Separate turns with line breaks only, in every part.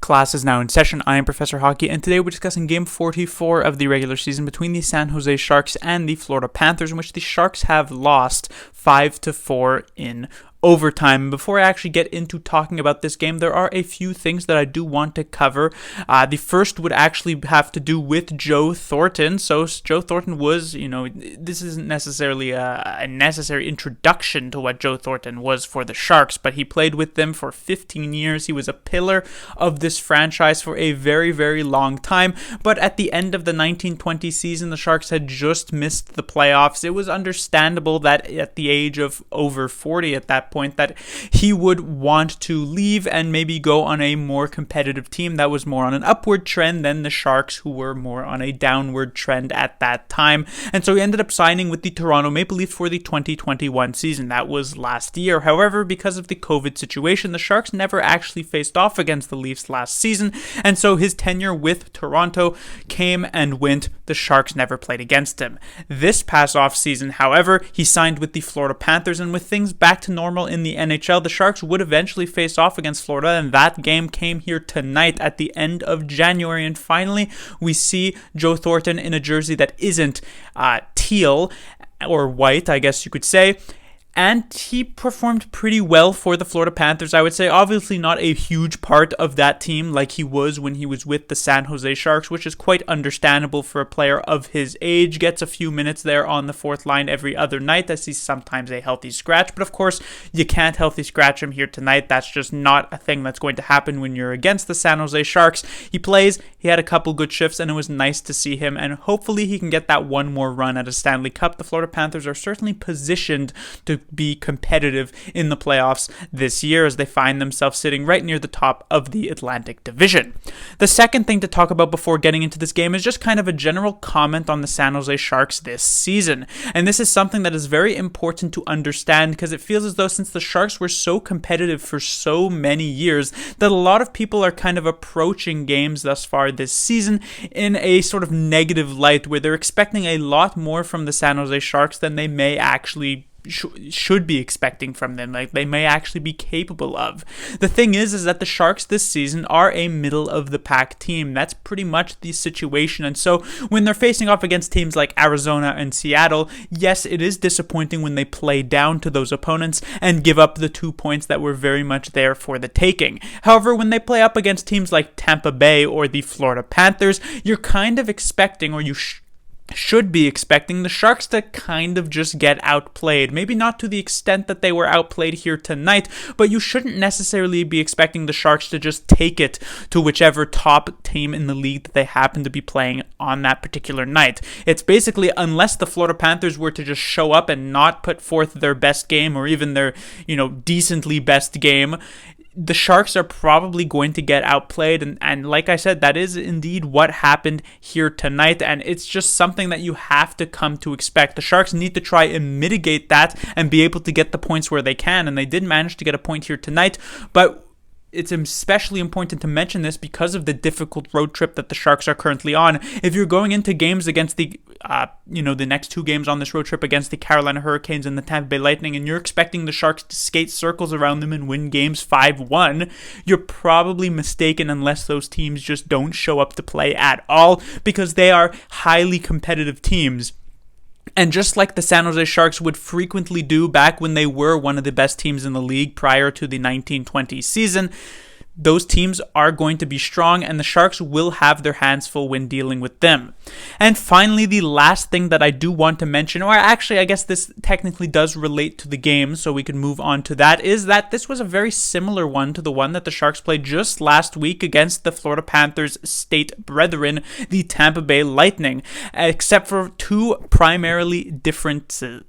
Class is now in session. I am Professor Hockey, and today we're discussing Game 44 of the regular season between the San Jose Sharks and the Florida Panthers, in which the Sharks have lost 5-4 in overtime. Before I actually get into talking about this game, there are a few things that I do want to cover. The first would actually have to do with Joe Thornton. So Joe Thornton was, this isn't necessarily a necessary introduction to what Joe Thornton was for the Sharks, but he played with them for 15 years. He was a pillar of this franchise for a very, very long time. But at the end of the 1920 season, the Sharks had just missed the playoffs. It was understandable that at the age of over 40 at that point, that he would want to leave and maybe go on a more competitive team that was more on an upward trend than the Sharks, who were more on a downward trend at that time. And so he ended up signing with the Toronto Maple Leafs for the 2021 season. That was last year. However, because of the COVID situation, the Sharks never actually faced off against the Leafs last season, and so his tenure with Toronto came and went. The Sharks never played against him. This past off season, however, he signed with the Florida Panthers, and with things back to normal in the NHL, the Sharks would eventually face off against Florida, and that game came here tonight at the end of January. And finally, we see Joe Thornton in a jersey that isn't teal or white, I guess you could say. And he performed pretty well for the Florida Panthers, I would say. Obviously not a huge part of that team like he was when he was with the San Jose Sharks, which is quite understandable for a player of his age. Gets a few minutes there on the fourth line every other night, as he's sometimes a healthy scratch. But of course, you can't healthy scratch him here tonight. That's just not a thing that's going to happen when you're against the San Jose Sharks. He plays, he had a couple good shifts, and it was nice to see him. And hopefully he can get that one more run at a Stanley Cup. The Florida Panthers are certainly positioned to be competitive in the playoffs this year, as they find themselves sitting right near the top of the Atlantic Division. The second thing to talk about before getting into this game is just kind of a general comment on the San Jose Sharks this season. And this is something that is very important to understand, because it feels as though since the Sharks were so competitive for so many years, that a lot of people are kind of approaching games thus far this season in a sort of negative light, where they're expecting a lot more from the San Jose Sharks than they may actually should be expecting from them, like they may actually be capable of. The thing is that the Sharks this season are a middle of the pack team. That's pretty much the situation. And so when they're facing off against teams like Arizona and Seattle, yes, it is disappointing when they play down to those opponents and give up the 2 points that were very much there for the taking. However, when they play up against teams like Tampa Bay or the Florida Panthers, you're kind of expecting, or you should be expecting, the Sharks to kind of just get outplayed. Maybe not to the extent that they were outplayed here tonight, but you shouldn't necessarily be expecting the Sharks to just take it to whichever top team in the league that they happen to be playing on that particular night. It's basically, unless the Florida Panthers were to just show up and not put forth their best game, or even their, decently best game, the Sharks are probably going to get outplayed, and like I said, that is indeed what happened here tonight, and it's just something that you have to come to expect. The Sharks need to try and mitigate that and be able to get the points where they can, and they did manage to get a point here tonight, but it's especially important to mention this because of the difficult road trip that the Sharks are currently on. If you're going into games against the next two games on this road trip against the Carolina Hurricanes and the Tampa Bay Lightning, and you're expecting the Sharks to skate circles around them and win games 5-1, you're probably mistaken, unless those teams just don't show up to play at all, because they are highly competitive teams. And just like the San Jose Sharks would frequently do back when they were one of the best teams in the league prior to the 1920 season, those teams are going to be strong, and the Sharks will have their hands full when dealing with them. And finally, the last thing that I do want to mention, or actually I guess this technically does relate to the game, so we can move on to that, is that this was a very similar one to the one that the Sharks played just last week against the Florida Panthers' state brethren, the Tampa Bay Lightning, except for two primary differences.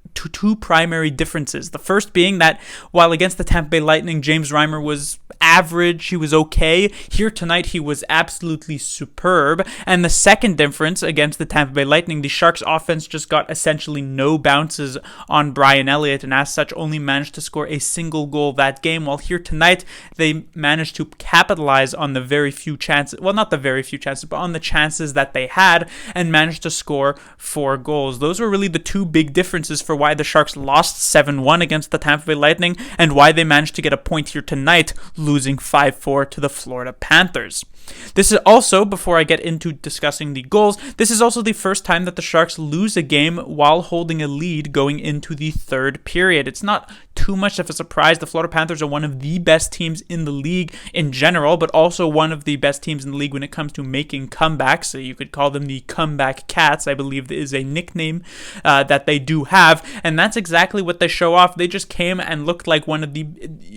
The first being that while against the Tampa Bay Lightning, James Reimer was average, he was okay. Here tonight, he was absolutely superb. And the second difference against the Tampa Bay Lightning, the Sharks offense just got essentially no bounces on Brian Elliott, and as such only managed to score a single goal that game, while here tonight, they managed to capitalize on the very few chances, well, not the very few chances, but on the chances that they had, and managed to score 4 goals. Those were really the two big differences for why why the Sharks lost 7-1 against the Tampa Bay Lightning and why they managed to get a point here tonight, losing 5-4 to the Florida Panthers. This is also, before I get into discussing the goals, this is also the first time that the Sharks lose a game while holding a lead going into the third period. It's not too much of a surprise. The Florida Panthers are one of the best teams in the league in general, but also one of the best teams in the league when it comes to making comebacks. So you could call them the Comeback Cats, I believe is a nickname that they do have, and that's exactly what they show off. They just came and looked like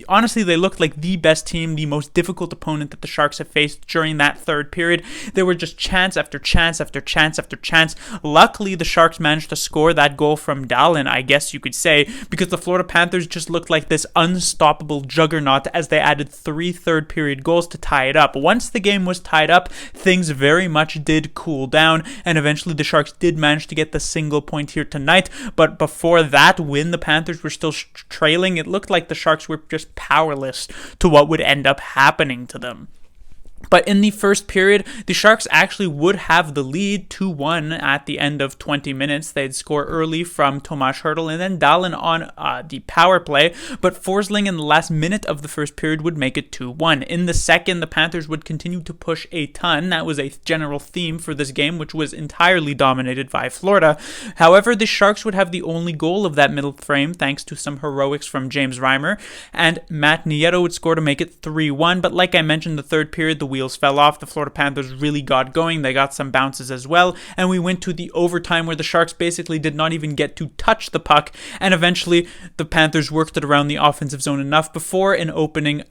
honestly, they looked like the best team, the most difficult opponent that the Sharks have faced during that third period. There were just chance after chance after chance after chance. Luckily, the Sharks managed to score that goal from Dallin, I guess you could say, because the Florida Panthers just looked like this unstoppable juggernaut as they added 3 third period goals to tie it up. Once the game was tied up, things very much did cool down, and eventually the Sharks did manage to get the single point here tonight. But before that, when the Panthers were still trailing, it looked like the Sharks were just powerless to what would end up happening to them. But in the first period, the Sharks actually would have the lead 2-1 at the end of 20 minutes. They'd score early from Tomas Hertl and then Dallin on the power play, but Forsling in the last minute of the first period would make it 2-1. In the second, the Panthers would continue to push a ton. That was a general theme for this game, which was entirely dominated by Florida. However, the Sharks would have the only goal of that middle frame thanks to some heroics from James Reimer, and Matt Nieto would score to make it 3-1. But like I mentioned, the third period, the wheels fell off. The Florida Panthers really got going. They got some bounces as well, and we went to the overtime where the Sharks basically did not even get to touch the puck, and eventually the Panthers worked it around the offensive zone enough before an opening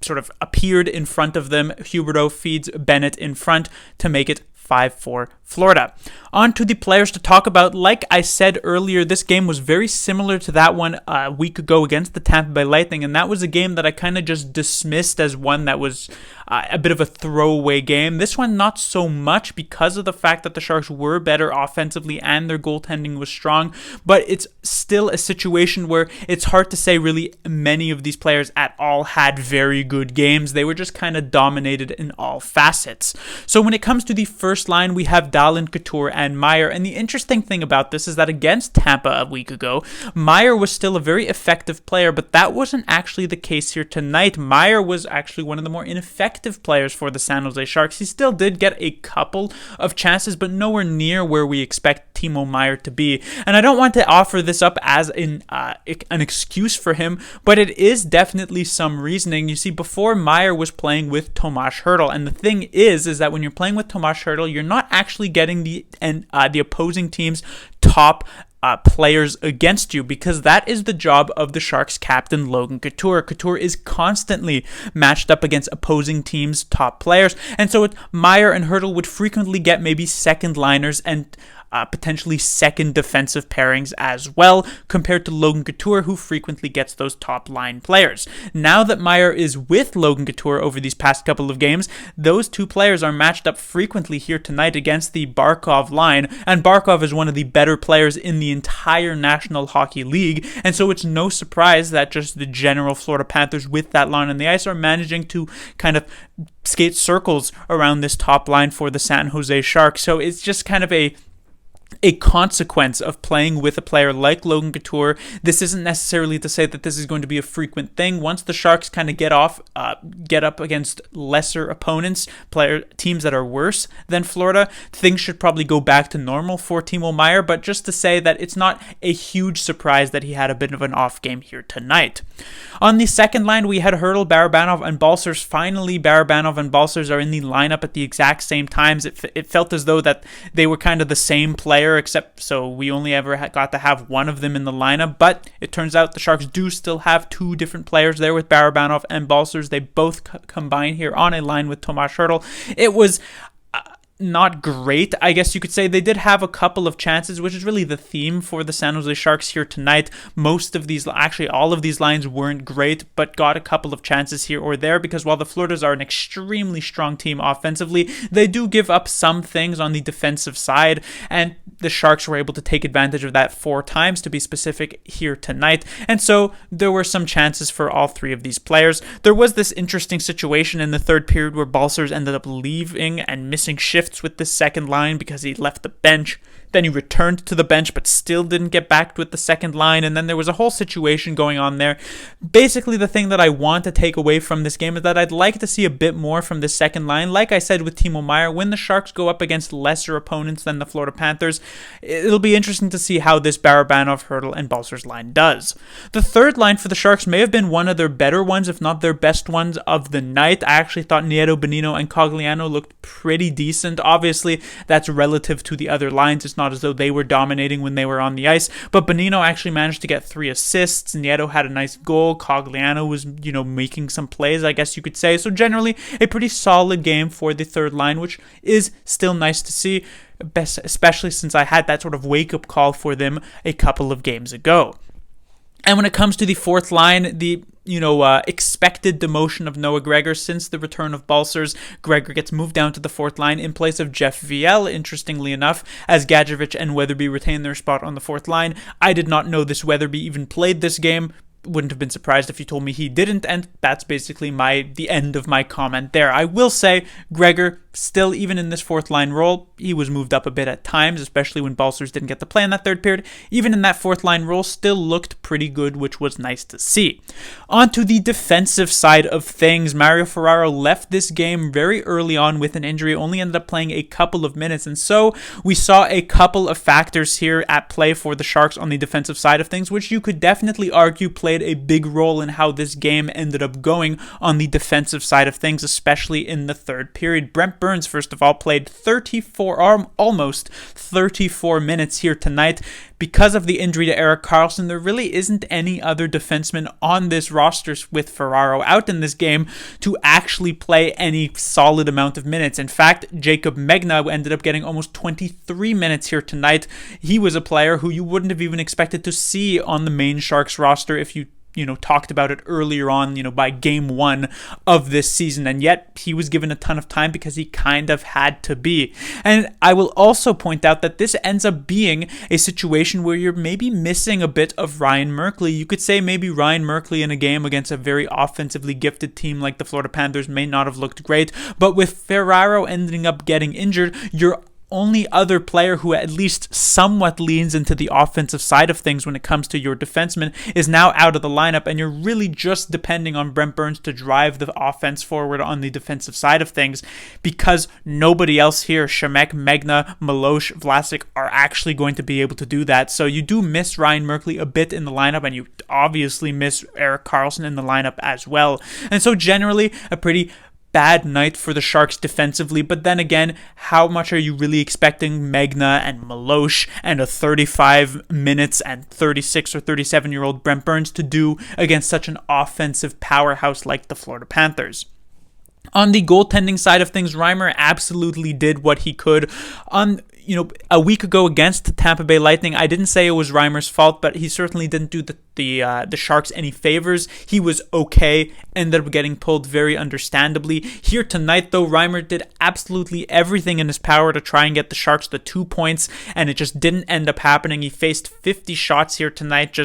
sort of appeared in front of them. Huberdeau feeds Bennett in front to make it 5-4 Florida. On to the players to talk about. Like I said earlier, this game was very similar to that one a week ago against the Tampa Bay Lightning, and that was a game that I kind of just dismissed as one that was a bit of a throwaway game. This one, not so much because of the fact that the Sharks were better offensively and their goaltending was strong, but it's still a situation where it's hard to say really many of these players at all had very good games. They were just kind of dominated in all facets. So when it comes to the first line, we have Dallin, Couture, and Meier, and the interesting thing about this is that against Tampa a week ago, Meier was still a very effective player, but that wasn't actually the case here tonight. Meier was actually one of the more ineffective players for the San Jose Sharks. He still did get a couple of chances, but nowhere near where we expect Timo Meier to be. And I don't want to offer this up as an excuse for him, but it is definitely some reasoning. You see, before Meier was playing with Tomas Hertl, and the thing is that when you're playing with Tomas Hertl, you're not actually getting the opposing team's top players against you, because that is the job of the Sharks captain Logan Couture. Couture is constantly matched up against opposing teams' top players, and so Meier and Hertl would frequently get maybe second liners and potentially second defensive pairings as well, compared to Logan Couture, who frequently gets those top line players. Now that Meier is with Logan Couture over these past couple of games, those two players are matched up frequently here tonight against the Barkov line, and Barkov is one of the better players in the entire National Hockey League, and so it's no surprise that just the general Florida Panthers with that line on the ice are managing to kind of skate circles around this top line for the San Jose Sharks. So it's just kind of a consequence of playing with a player like Logan Couture. This isn't necessarily to say that this is going to be a frequent thing. Once the Sharks kind of get up against lesser opponents, teams that are worse than Florida, things should probably go back to normal for Timo Meier, but just to say that it's not a huge surprise that he had a bit of an off game here tonight. On the second line, we had Hertl, Barabanov, and Balcers. Finally, Barabanov and Balcers are in the lineup at the exact same times. It felt as though that they were kind of the same player, except so we only ever got to have one of them in the lineup, but it turns out the Sharks do still have two different players there with Barabanov and Balcers. They both combine here on a line with Tomas Hertl. It was not great, I guess you could say. They did have a couple of chances, which is really the theme for the San Jose Sharks here tonight. Most of these, actually all of these lines weren't great, but got a couple of chances here or there, because while the Floridas are an extremely strong team offensively, they do give up some things on the defensive side, and the Sharks were able to take advantage of that 4 times, to be specific, here tonight. And so there were some chances for all three of these players. There was this interesting situation in the third period where Balcers ended up leaving and missing shifts with the second line because he left the bench. Then he returned to the bench, but still didn't get back with the second line. And then there was a whole situation going on there. Basically, the thing that I want to take away from this game is that I'd like to see a bit more from the second line. Like I said with Timo Meier, when the Sharks go up against lesser opponents than the Florida Panthers, it'll be interesting to see how this Barabanov, Hurdle, and Balcers line does. The third line for the Sharks may have been one of their better ones, if not their best ones of the night. I actually thought Nieto, Bonino, and Cogliano looked pretty decent. Obviously, that's relative to the other lines. It's not as though they were dominating when they were on the ice, but Bonino actually managed to get 3 assists. Nieto had a nice goal. Cogliano was, making some plays, I guess you could say. So generally, a pretty solid game for the third line, which is still nice to see, especially since I had that sort of wake-up call for them a couple of games ago. And when it comes to the fourth line, the expected demotion of Noah Gregor since the return of Balcers. Gregor gets moved down to the fourth line in place of Jeff Viel, interestingly enough, as Gadjevich and Weatherby retain their spot on the fourth line. I did not know this Weatherby even played this game. Wouldn't have been surprised if you told me he didn't, and that's basically the end of my comment there. I will say Gregor, still, even in this fourth line role, he was moved up a bit at times, especially when Balcers didn't get to play in that third period. Even in that fourth line role, still looked pretty good, which was nice to see. On to the defensive side of things, Mario Ferraro left this game very early on with an injury, only ended up playing a couple of minutes, and so we saw a couple of factors here at play for the Sharks on the defensive side of things, which you could definitely argue played a big role in how this game ended up going on the defensive side of things, especially in the third period. Brent Burns, first of all, played almost 34 minutes here tonight. Because of the injury to Erik Karlsson, there really isn't any other defenseman on this roster with Ferraro out in this game to actually play any solid amount of minutes. In fact, Jacob Megna ended up getting almost 23 minutes here tonight. He was a player who you wouldn't have even expected to see on the main Sharks roster if you talked about it earlier on, by game 1 of this season, and yet he was given a ton of time because he kind of had to be. And I will also point out that this ends up being a situation where you're maybe missing a bit of Ryan Merkley. You could say maybe Ryan Merkley in a game against a very offensively gifted team like the Florida Panthers may not have looked great, but with Ferraro ending up getting injured, you're only other player who at least somewhat leans into the offensive side of things when it comes to your defenseman is now out of the lineup, and you're really just depending on Brent Burns to drive the offense forward on the defensive side of things, because nobody else here, Shemek, Megna, Milosh, Vlasic, are actually going to be able to do that. So you do miss Ryan Merkley a bit in the lineup, and you obviously miss Erik Karlsson in the lineup as well. And so generally a pretty bad night for the Sharks defensively, but then again, how much are you really expecting Megna and Milosh and a 35 minutes and 36 or 37-year-old Brent Burns to do against such an offensive powerhouse like the Florida Panthers? On the goaltending side of things, Reimer absolutely did what he could. A week ago against the Tampa Bay Lightning, I didn't say it was Reimer's fault, but he certainly didn't do the Sharks any favors. He was okay, ended up getting pulled very understandably. Here tonight, though, Reimer did absolutely everything in his power to try and get the Sharks the 2 points, and it just didn't end up happening. He faced 50 shots here tonight.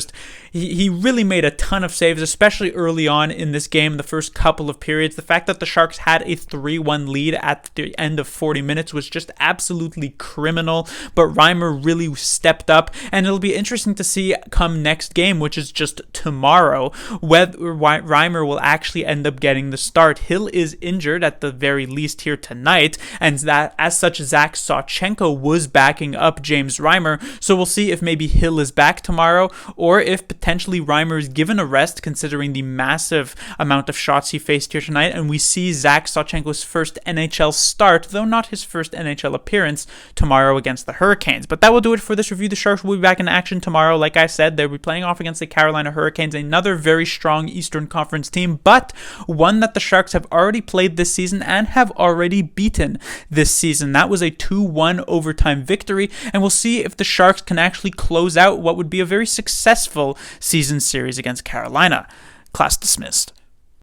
He really made a ton of saves, especially early on in this game, the first couple of periods. The fact that the Sharks had a 3-1 lead at the end of 40 minutes was just absolutely criminal, but Reimer really stepped up, and it'll be interesting to see come next game, which is just tomorrow, whether Reimer will actually end up getting the start. Hill is injured at the very least here tonight, and that as such, Zach Sawchenko was backing up James Reimer, so we'll see if maybe Hill is back tomorrow, or if potentially Reimer is given a rest considering the massive amount of shots he faced here tonight, and we see Zach Sawchenko's first NHL start, though not his first NHL appearance, tomorrow against the Hurricanes. But that will do it for this review. The Sharks will be back in action tomorrow. Like I said, they'll be playing off against the Carolina Hurricanes, another very strong Eastern Conference team, but one that the Sharks have already played this season and have already beaten this season. That was a 2-1 overtime victory, and we'll see if the Sharks can actually close out what would be a very successful season series against Carolina. Class dismissed.